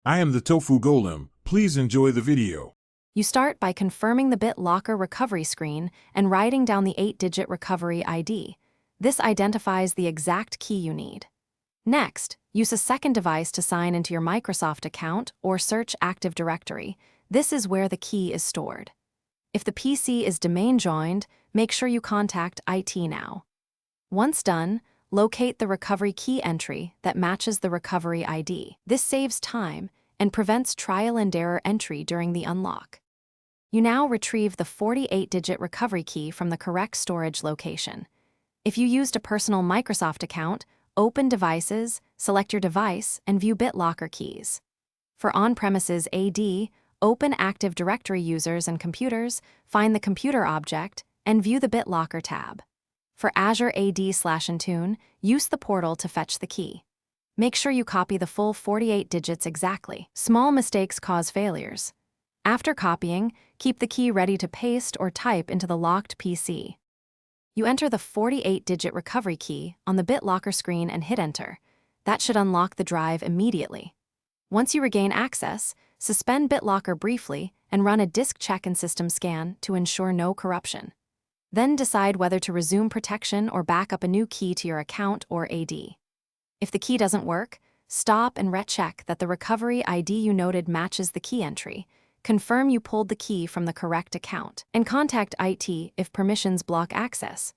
I am the Tofu Golem. Please enjoy the video. You start by confirming the BitLocker recovery screen and writing down the 8-digit recovery ID. This identifies the exact key you need. Next, use a second device to sign into your Microsoft account or search Active Directory. This is where the key is stored. If the PC is domain joined, make sure you contact IT now. Once done, locate the recovery key entry that matches the recovery ID. This saves time and prevents trial and error entry during the unlock. You now retrieve the 48-digit recovery key from the correct storage location. If you used a personal Microsoft account, open Devices, select your device, and view BitLocker keys. For on-premises AD, open Active Directory users and computers, find the computer object, and view the BitLocker tab. For Azure AD/Intune, use the portal to fetch the key. Make sure you copy the full 48 digits exactly. Small mistakes cause failures. After copying, keep the key ready to paste or type into the locked PC. You enter the 48-digit recovery key on the BitLocker screen and hit Enter. That should unlock the drive immediately. Once you regain access, suspend BitLocker briefly and run a disk check and system scan to ensure no corruption. Then decide whether to resume protection or back up a new key to your account or AD. If the key doesn't work, stop and recheck that the recovery ID you noted matches the key entry. Confirm you pulled the key from the correct account, and contact IT if permissions block access.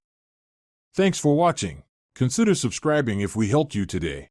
Thanks for watching. Consider subscribing if we helped you today.